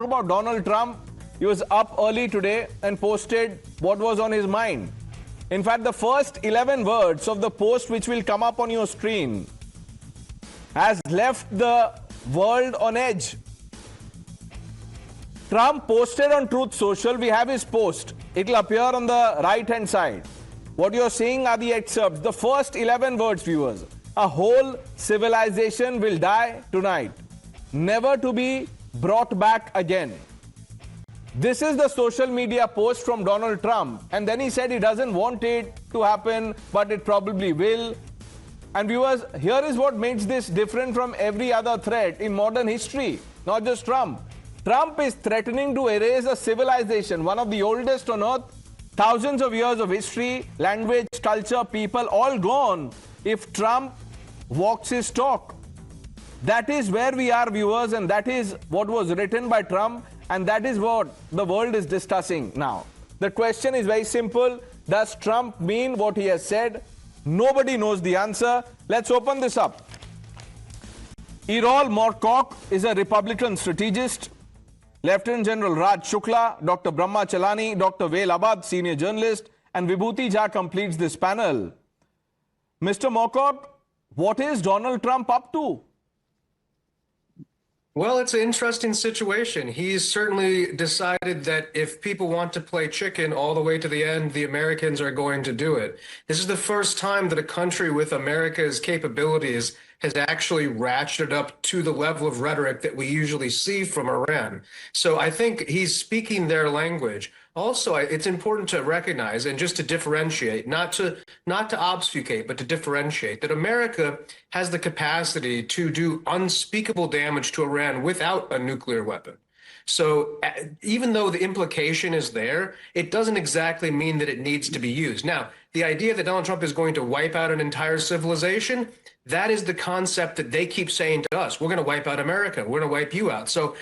about Donald Trump, he was up early today and posted what was on his mind. In fact, the first 11 words of the post, which will come up on your screen, has left the world on edge. Trump posted on Truth Social. We have his post. It will appear on the right-hand side. What you're seeing are the excerpts. The first 11 words, viewers. A whole civilization will die tonight, never to be brought back again. This is the social media post from Donald Trump. And then he said he doesn't want it to happen, but it probably will. And viewers, here is what makes this different from every other threat in modern history, not just Trump. Trump is threatening to erase a civilization, one of the oldest on earth, thousands of years of history, language, culture, people, all gone if Trump walks his talk. That is where we are, viewers, and that is what was written by Trump, and that is what the world is discussing now. The question is very simple. Does Trump mean what he has said? Nobody knows the answer. Let's open this up. Erol Morkoc is a Republican strategist. Lieutenant General Raj Shukla, Dr. Brahma Chellaney, Dr. Wael Awadh, senior journalist, and Vibhuti Jha completes this panel. Mr. Morkoc, what is Donald Trump up to? Well, it's an interesting situation. He's certainly decided that if people want to play chicken all the way to the end, the Americans are going to do it. This is the first time that a country with America's capabilities has actually ratcheted up to the level of rhetoric that we usually see from Iran. So I think he's speaking their language. Also, it's important to recognize and just to differentiate, not to obfuscate, but to differentiate that America has the capacity to do unspeakable damage to Iran without a nuclear weapon. So even though the implication is there, it doesn't exactly mean that it needs to be used. Now, the idea that Donald Trump is going to wipe out an entire civilization, that is the concept that they keep saying to us. We're going to wipe out America. We're going to wipe you out. So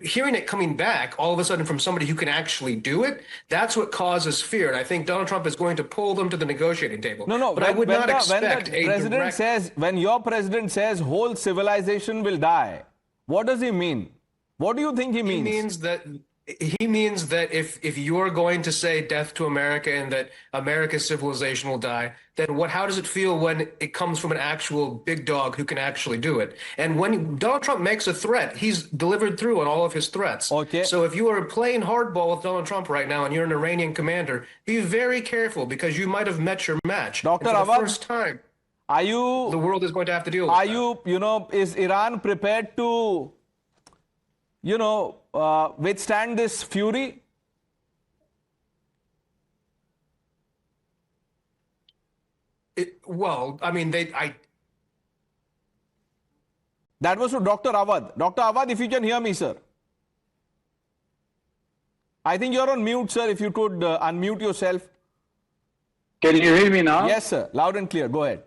hearing it coming back all of a sudden from somebody who can actually do it, that's what causes fear. And I think Donald Trump is going to pull them to the negotiating table. No, but I would not expect a direct... When your president says whole civilization will die, what does he mean? What do you think he means? He means that if you're going to say death to America and that America's civilization will die, then how does it feel when it comes from an actual big dog who can actually do it? And when Donald Trump makes a threat, he's delivered through on all of his threats. Okay. So if you are playing hardball with Donald Trump right now and you're an Iranian commander, be very careful because you might have met your match. Dr. And for the Awadh, first time, the world is going to have to deal with that. Is Iran prepared to withstand this fury? That was to Dr. Awadh. Dr. Awadh, if you can hear me, sir. I think you're on mute, sir. If you could unmute yourself. Can you hear me now? Yes, sir. Loud and clear. Go ahead.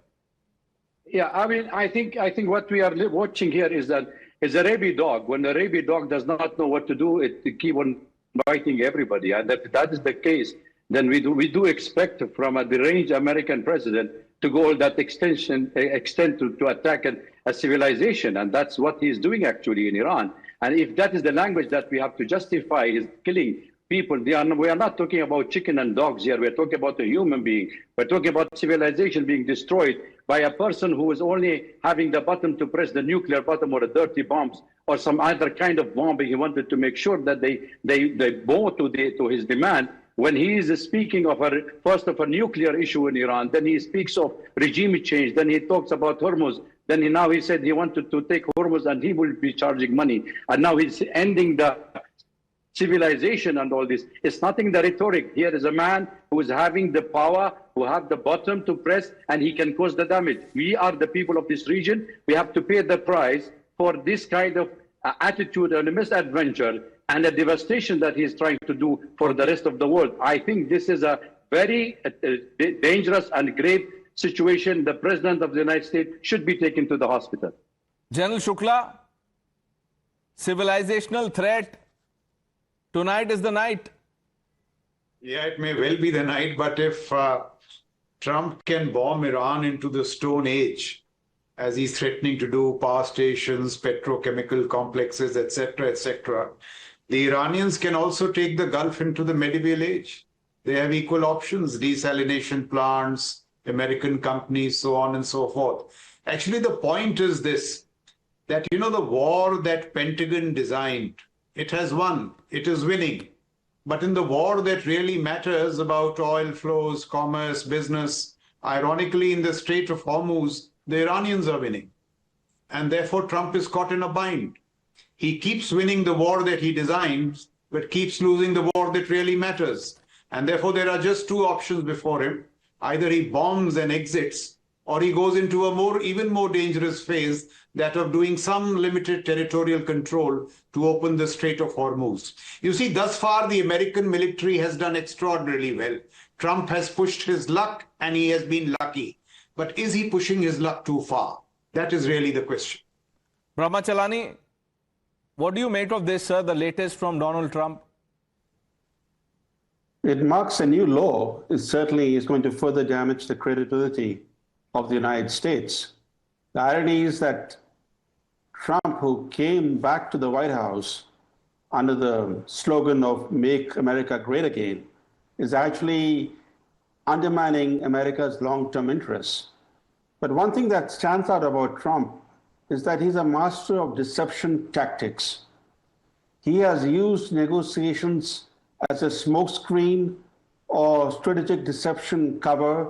Yeah, I think what we are watching here is that it's a rabid dog. When a rabid dog does not know what to do, it keep on biting everybody. And if that is the case, then we do expect from a deranged American president to go all that extent to attack a civilization. And that's what he's doing actually in Iran. And if that is the language that we have to justify his killing people, we are not talking about chicken and dogs here. We're talking about a human being. We're talking about civilization being destroyed by a person who is only having the button to press the nuclear button or the dirty bombs or some other kind of bombing. He wanted to make sure that they bow to his demand. When he is speaking of first of a nuclear issue in Iran, then he speaks of regime change, then he talks about Hormuz, then now he said he wanted to take Hormuz and he will be charging money. And now he's ending the civilization and all this. It's nothing the rhetoric. Here is a man who is having the power, who have the button to press, and he can cause the damage. We are the people of this region. We have to pay the price for this kind of attitude and a misadventure and a devastation that he's trying to do for the rest of the world. I think this is a very dangerous and grave situation. The President of the United States should be taken to the hospital. General Shukla, civilizational threat. Tonight is the night. Yeah, it may well be the night, but if Trump can bomb Iran into the Stone Age, as he's threatening to do, power stations, petrochemical complexes, etc., The Iranians can also take the Gulf into the medieval age. They have equal options, desalination plants, American companies, so on and so forth. Actually, the point is this, that, you know, the war that Pentagon designed, it has won, it is winning. But in the war that really matters about oil flows, commerce, business, ironically, in the Strait of Hormuz, the Iranians are winning. And therefore, Trump is caught in a bind. He keeps winning the war that he designs, but keeps losing the war that really matters. And therefore, there are just two options before him. Either he bombs and exits, or he goes into a even more dangerous phase, that of doing some limited territorial control to open the Strait of Hormuz. You see, thus far, the American military has done extraordinarily well. Trump has pushed his luck, and he has been lucky. But is he pushing his luck too far? That is really the question. Brahma Chellaney, what do you make of this, sir, the latest from Donald Trump? It marks a new law. It certainly is going to further damage the credibility of the United States. The irony is that Trump, who came back to the White House under the slogan of Make America Great Again, is actually undermining America's long-term interests. But one thing that stands out about Trump is that he's a master of deception tactics. He has used negotiations as a smokescreen or strategic deception cover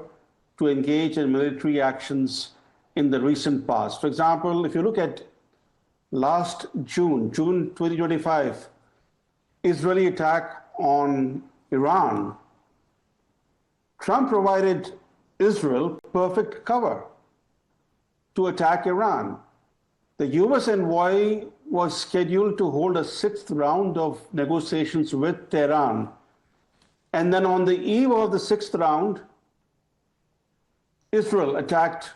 to engage in military actions in the recent past. For example, if you look at last June 2025, Israeli attack on Iran, Trump provided Israel perfect cover to attack Iran. The US envoy was scheduled to hold a sixth round of negotiations with Tehran. And then on the eve of the sixth round, Israel attacked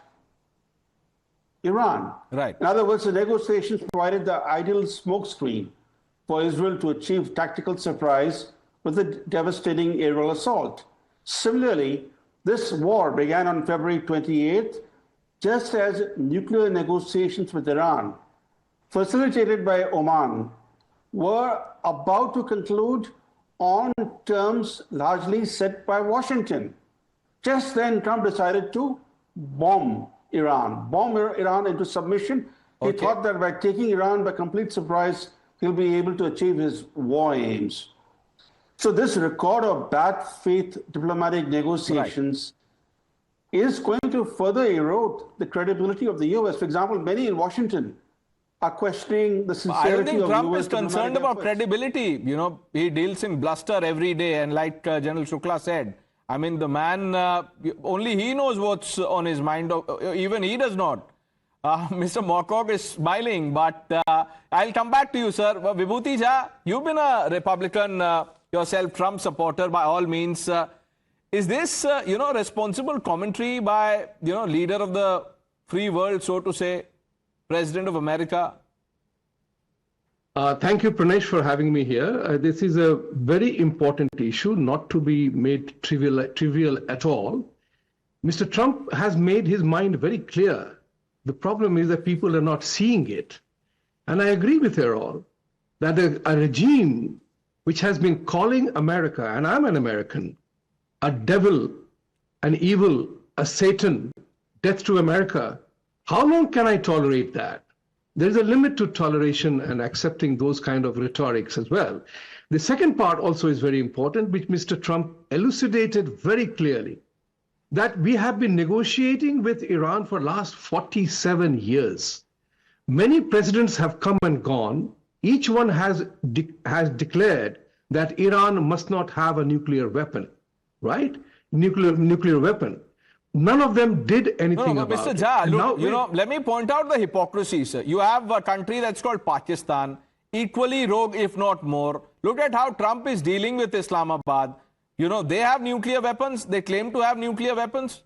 Iran. Right. In other words, the negotiations provided the ideal smokescreen for Israel to achieve tactical surprise with a devastating aerial assault. Similarly, this war began on February 28th, just as nuclear negotiations with Iran, facilitated by Oman, were about to conclude on terms largely set by Washington. Just then, Trump decided to bomb Iran into submission. He thought that by taking Iran by complete surprise, he'll be able to achieve his war aims. So this record of bad faith diplomatic negotiations is going to further erode the credibility of the US. For example, many in Washington are questioning the sincerity of I don't think Trump US is concerned about credibility. You know, he deals in bluster every day. And like General Shukla said, I mean, the man, only he knows what's on his mind. Even he does not. Mr. Morkoc is smiling, but I'll come back to you, sir. Vibhuti Jha, you've been a Republican yourself, Trump supporter by all means. Is this, responsible commentary by, leader of the free world, so to say, President of America? Thank you, Pranesh, for having me here. This is a very important issue, not to be made trivial at all. Mr. Trump has made his mind very clear. The problem is that people are not seeing it. And I agree with Erol that a regime which has been calling America, and I'm an American, a devil, an evil, a Satan, death to America, how long can I tolerate that? There's a limit to toleration and accepting those kind of rhetorics as well. The second part also is very important, which Mr. Trump elucidated very clearly, that we have been negotiating with Iran for last 47 years. Many presidents have come and gone. Each one has declared that Iran must not have a nuclear weapon, right? Nuclear weapon. None of them did anything about Mr. it. Jha, look, let me point out the hypocrisy, sir. You have a country that's called Pakistan, equally rogue, if not more. Look at how Trump is dealing with Islamabad. They have nuclear weapons. They claim to have nuclear weapons.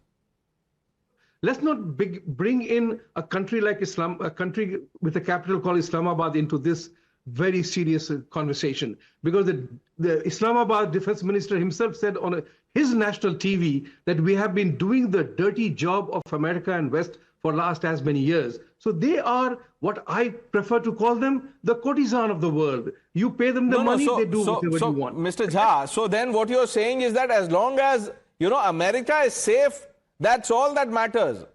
Let's not bring in a country like Islam, a country with a capital called Islamabad, into this very serious conversation, because the Islamabad defense minister himself said on his national TV that we have been doing the dirty job of America and West for last as many years. So they are what I prefer to call them, the courtesan of the world. You pay them the money, they do whatever you want. Mr. Jha, so then what you're saying is that as long as, America is safe, that's all that matters.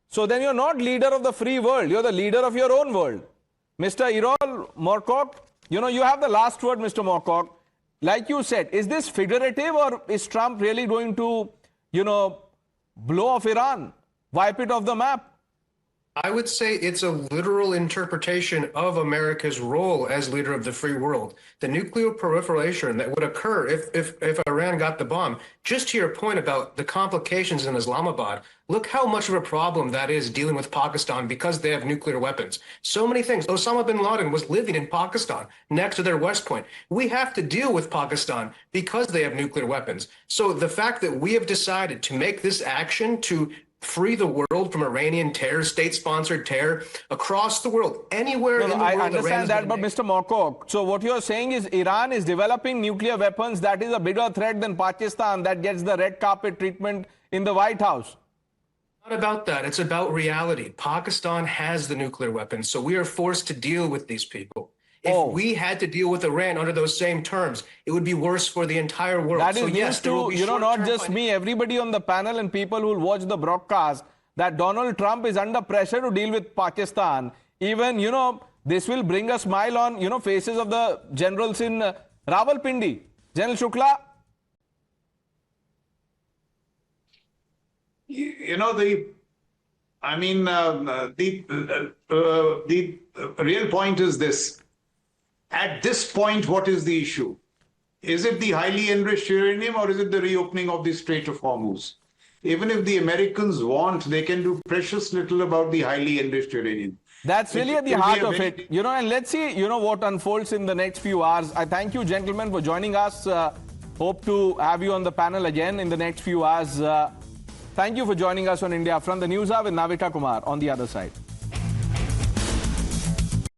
So then you're not leader of the free world, you're the leader of your own world. Mr. Erol Morkoc, you have the last word, Mr. Morkoc. Like you said, is this figurative or is Trump really going to, blow off Iran, wipe it off the map? I would say it's a literal interpretation of America's role as leader of the free world. The nuclear proliferation that would occur if Iran got the bomb. Just to your point about the complications in Islamabad, look how much of a problem that is dealing with Pakistan because they have nuclear weapons. So many things. Osama bin Laden was living in Pakistan next to their West Point. We have to deal with Pakistan because they have nuclear weapons. So the fact that we have decided to make this action to free the world from Iranian terror, state-sponsored terror across the world, anywhere in the world. I understand that, but Mr. Morkoc, so what you're saying is Iran is developing nuclear weapons that is a bigger threat than Pakistan that gets the red carpet treatment in the White House. Not about that. It's about reality. Pakistan has the nuclear weapons, so we are forced to deal with these people. If we had to deal with Iran under those same terms, it would be worse for the entire world. That is so yes, to, not just me, everybody on the panel and people who will watch the broadcast, that Donald Trump is under pressure to deal with Pakistan. Even, this will bring a smile on, faces of the generals in Rawalpindi. General Shukla? The real point is this. At this point, what is the issue? Is it the highly enriched uranium or is it the reopening of the Strait of Hormuz? Even if the Americans want, they can do precious little about the highly enriched uranium. That's really at the heart of it. And let's see, what unfolds in the next few hours. I thank you, gentlemen, for joining us. Hope to have you on the panel again in the next few hours. Thank you for joining us on India Upfront. The news are with Navita Kumar on the other side.